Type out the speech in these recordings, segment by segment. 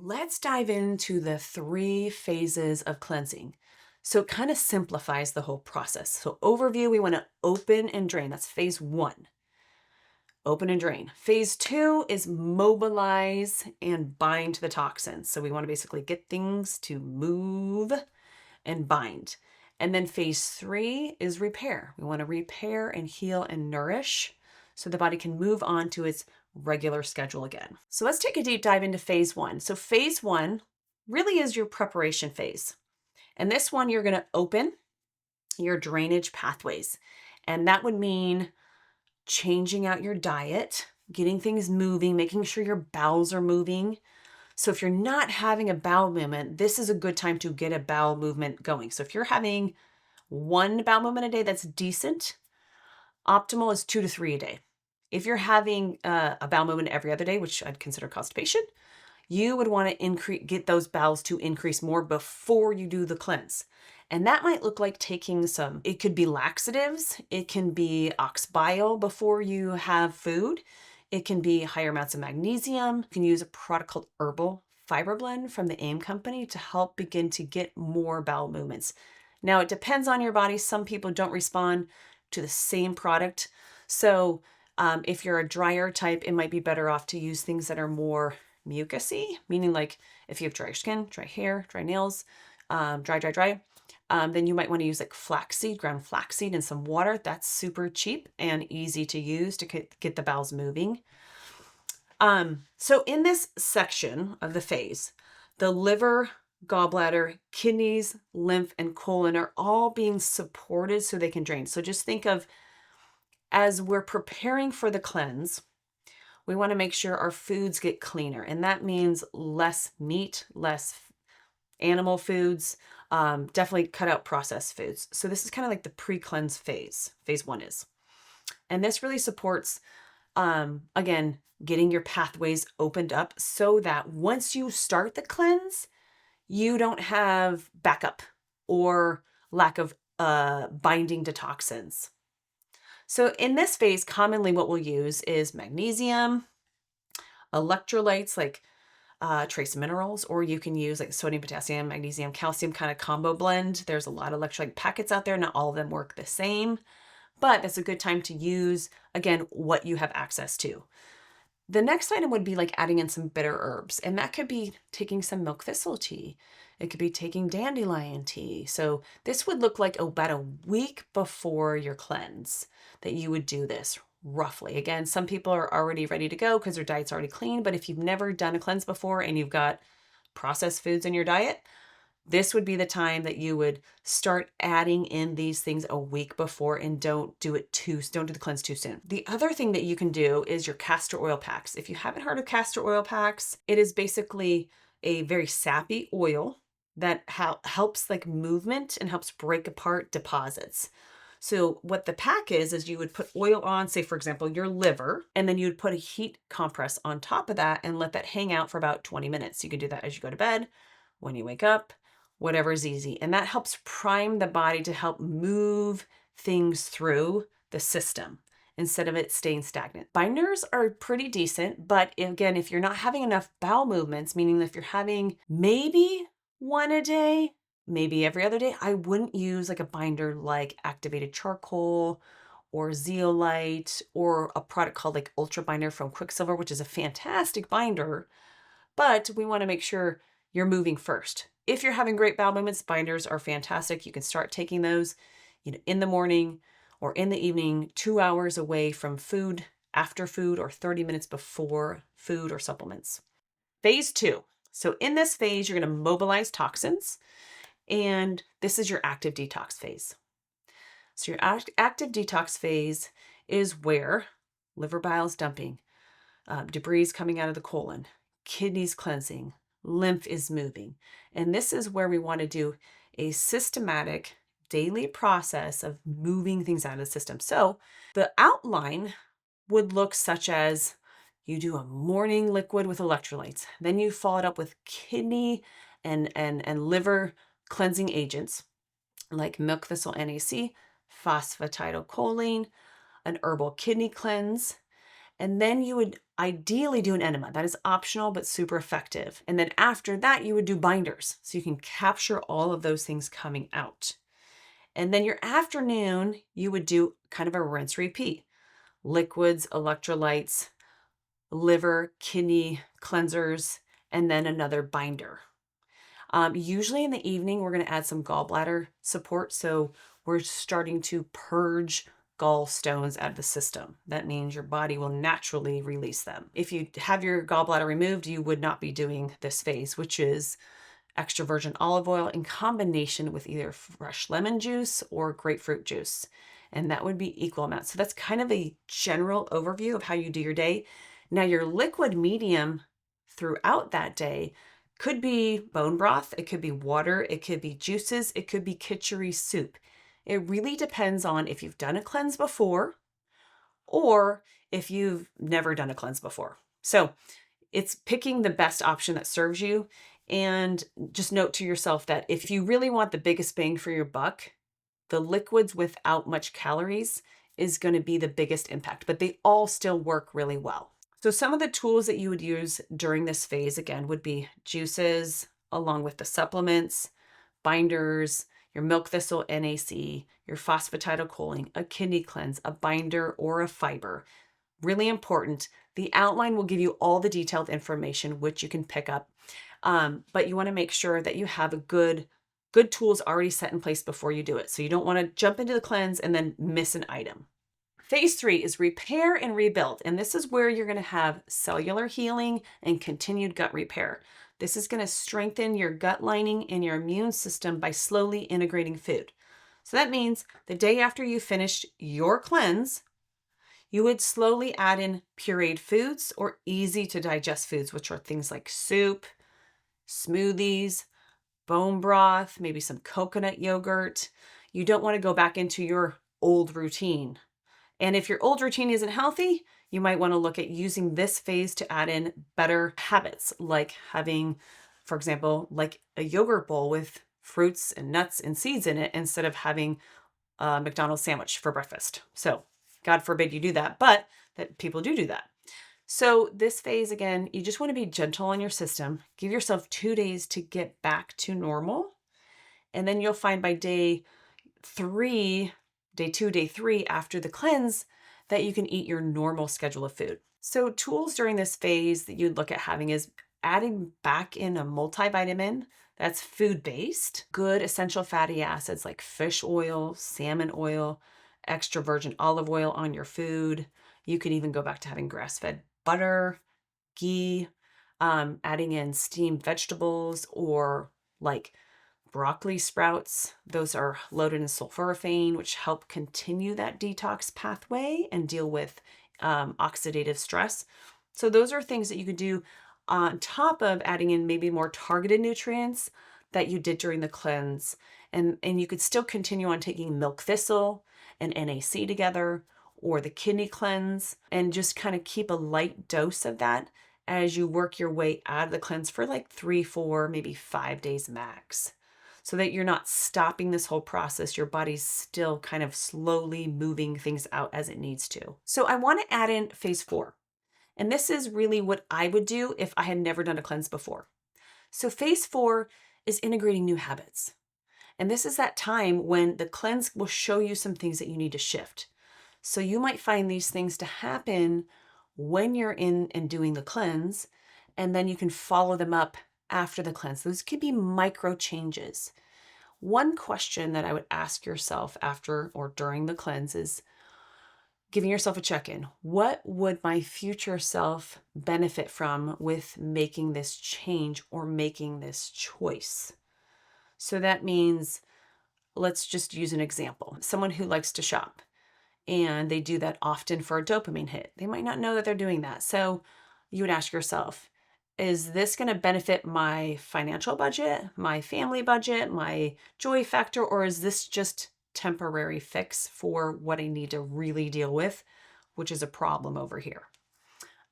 Let's dive into the three phases of cleansing. So it kind of simplifies the whole process. So, overview, we want to open and drain. That's phase one. Open and drain. Phase two is mobilize and bind to the toxins. So, we want to basically get things to move and bind. And then phase three is repair. We want to repair and heal and nourish so the body can move on to its regular schedule again. So let's take a deep dive into phase one. So phase one really is your preparation phase. And this one, you're going to open your drainage pathways. And that would mean changing out your diet, getting things moving, making sure your bowels are moving. So if you're not having a bowel movement, this is a good time to get a bowel movement going. So if you're having one bowel movement a day, that's decent. Optimal is 2 to 3 a day. If you're having a bowel movement every other day, which I'd consider constipation, you would want to get those bowels to increase more before you do the cleanse. And that might look like taking it could be laxatives, it can be ox bile before you have food, it can be higher amounts of magnesium. You can use a product called Herbal Fiber Blend from the AIM company to help begin to get more bowel movements. Now, it depends on your body. Some people don't respond to the same product. So if you're a drier type, it might be better off to use things that are more mucusy, meaning like if you have dry skin, dry hair, dry nails, dry, then you might want to use like flaxseed, ground flaxseed and some water. That's super cheap and easy to use to get the bowels moving. So in this section of the phase, the liver, gallbladder, kidneys, lymph, and colon are all being supported so they can drain. So just think of, as we're preparing for the cleanse, we want to make sure our foods get cleaner. And that means less meat, less animal foods, definitely cut out processed foods. So this is kind of like the pre-cleanse phase. Phase one is. And this really supports, again, getting your pathways opened up so that once you start the cleanse, you don't have backup or lack of binding to toxins. So in this phase, commonly what we'll use is magnesium, electrolytes like trace minerals, or you can use like sodium, potassium, magnesium, calcium kind of combo blend. There's a lot of electrolyte packets out there. Not all of them work the same, but that's a good time to use, again, what you have access to. The next item would be like adding in some bitter herbs, and that could be taking some milk thistle tea. It could be taking dandelion tea. So this would look like about a week before your cleanse that you would do this roughly. Again, some people are already ready to go because their diet's already clean, but if you've never done a cleanse before and you've got processed foods in your diet, this would be the time that you would start adding in these things a week before, and don't do the cleanse too soon. The other thing that you can do is your castor oil packs. If you haven't heard of castor oil packs, it is basically a very sappy oil that helps like movement and helps break apart deposits. So what the pack is you would put oil on, say for example, your liver, and then you would put a heat compress on top of that and let that hang out for about 20 minutes. You can do that as you go to bed, when you wake up, whatever is easy. And that helps prime the body to help move things through the system instead of it staying stagnant. Binders are pretty decent, but again, if you're not having enough bowel movements, meaning if you're having maybe one a day, maybe every other day, I wouldn't use like a binder like activated charcoal or zeolite or a product called like Ultra Binder from Quicksilver, which is a fantastic binder, but we want to make sure you're moving first. If you're having great bowel movements, binders are fantastic. You can start taking those, in the morning or in the evening, 2 hours away from food, after food, or 30 minutes before food or supplements. Phase two. So in this phase, you're going to mobilize toxins, and this is your active detox phase. So your active detox phase is where liver bile is dumping, debris is coming out of the colon, kidneys cleansing, lymph is moving. And this is where we want to do a systematic daily process of moving things out of the system. So the outline would look such as you do a morning liquid with electrolytes, then you follow it up with kidney and liver cleansing agents like milk thistle NAC, phosphatidylcholine, an herbal kidney cleanse, And then you would ideally do an enema. That is optional, but super effective. And then after that, you would do binders. So you can capture all of those things coming out. And then your afternoon, you would do kind of a rinse repeat. Liquids, electrolytes, liver, kidney cleansers, and then another binder. Usually in the evening, we're going to add some gallbladder support. So we're starting to purge gallstones out of the system. That means your body will naturally release them. If you have your gallbladder removed, you would not be doing this phase, which is extra virgin olive oil in combination with either fresh lemon juice or grapefruit juice. And that would be equal amounts. So that's kind of a general overview of how you do your day. Now, your liquid medium throughout that day could be bone broth, it could be water, it could be juices, it could be kitchery soup. It really depends on if you've done a cleanse before or if you've never done a cleanse before. So it's picking the best option that serves you. And just note to yourself that if you really want the biggest bang for your buck, the liquids without much calories is going to be the biggest impact, but they all still work really well. So some of the tools that you would use during this phase, again, would be juices along with the supplements, binders, your milk thistle NAC, your phosphatidylcholine, a kidney cleanse, a binder, or a fiber. Really important. The outline will give you all the detailed information, which you can pick up. But you want to make sure that you have a good tools already set in place before you do it. So you don't want to jump into the cleanse and then miss an item. Phase 3 is repair and rebuild. And this is where you're going to have cellular healing and continued gut repair. This is going to strengthen your gut lining and your immune system by slowly integrating food. So that means the day after you finished your cleanse, you would slowly add in pureed foods or easy to digest foods, which are things like soup, smoothies, bone broth, maybe some coconut yogurt. You don't want to go back into your old routine. And if your old routine isn't healthy, you might want to look at using this phase to add in better habits, like having, for example, like a yogurt bowl with fruits and nuts and seeds in it instead of having a McDonald's sandwich for breakfast. So God forbid you do that, but that people do that. So this phase, again, you just want to be gentle on your system. Give yourself 2 days to get back to normal. And then you'll find by day 2, day 3 after the cleanse that you can eat your normal schedule of food. So tools during this phase that you'd look at having is adding back in a multivitamin that's food-based, good essential fatty acids like fish oil, salmon oil, extra virgin olive oil on your food. You could even go back to having grass-fed butter, ghee, adding in steamed vegetables or like broccoli sprouts. Those are loaded in sulforaphane, which help continue that detox pathway and deal with oxidative stress. So those are things that you could do on top of adding in maybe more targeted nutrients that you did during the cleanse. And you could still continue on taking milk thistle and NAC together or the kidney cleanse and just kind of keep a light dose of that as you work your way out of the cleanse for like 3, 4, maybe 5 days max, so that you're not stopping this whole process. Your body's still kind of slowly moving things out as it needs to. So I want to add in phase 4. And this is really what I would do if I had never done a cleanse before. So phase 4 is integrating new habits. And this is that time when the cleanse will show you some things that you need to shift. So you might find these things to happen when you're in and doing the cleanse, and then you can follow them up after the cleanse. Those could be micro changes. One question that I would ask yourself after or during the cleanse is giving yourself a check-in. What would my future self benefit from with making this change or making this choice? So that means, let's just use an example. Someone who likes to shop and they do that often for a dopamine hit. They might not know that they're doing that. So you would ask yourself, is this going to benefit my financial budget, my family budget, my joy factor, or is this just temporary fix for what I need to really deal with, which is a problem over here?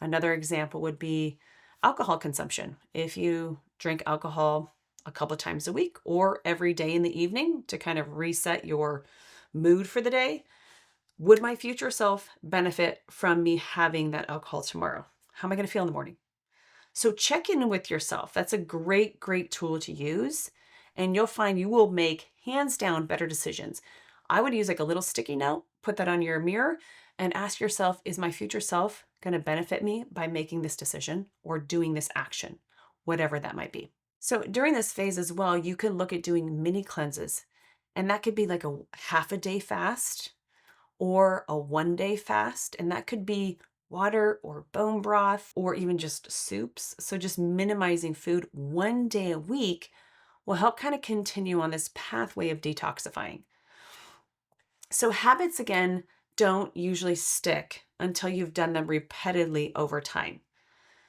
Another example would be alcohol consumption. If you drink alcohol a couple of times a week or every day in the evening to kind of reset your mood for the day, Would my future self benefit from me having that alcohol tomorrow? How am I going to feel in the morning? So check in with yourself. That's a great, great tool to use. And you'll find you will make hands down better decisions. I would use like a little sticky note, put that on your mirror, and ask yourself, is my future self going to benefit me by making this decision or doing this action, whatever that might be? So during this phase as well, you can look at doing mini cleanses. And that could be like a half a day fast or a 1 day fast. And that could be water or bone broth or even just soups. So just minimizing food 1 day a week will help kind of continue on this pathway of detoxifying. So habits, again, don't usually stick until you've done them repeatedly over time.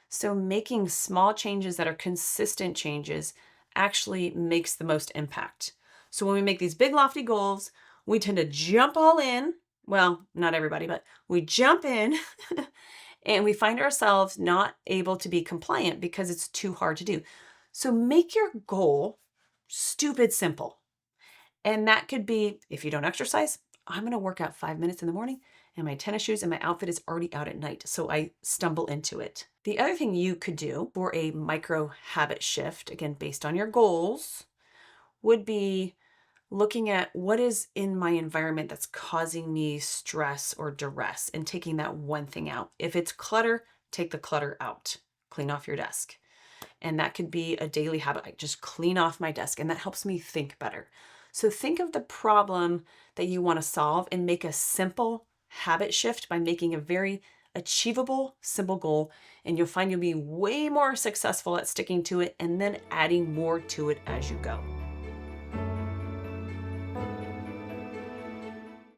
So making small changes that are consistent changes actually makes the most impact. So when we make these big lofty goals, we tend to jump all in. Well, not everybody, but we jump in and we find ourselves not able to be compliant because it's too hard to do. So make your goal stupid simple. And that could be, if you don't exercise, I'm going to work out 5 minutes in the morning and my tennis shoes and my outfit is already out at night. So I stumble into it. The other thing you could do for a micro habit shift, again, based on your goals, would be looking at what is in my environment that's causing me stress or duress and taking that one thing out. If it's clutter, take the clutter out. Clean off your desk. And that could be a daily habit. I just clean off my desk and that helps me think better. So think of the problem that you want to solve and make a simple habit shift by making a very achievable, simple goal. And you'll find you'll be way more successful at sticking to it and then adding more to it as you go.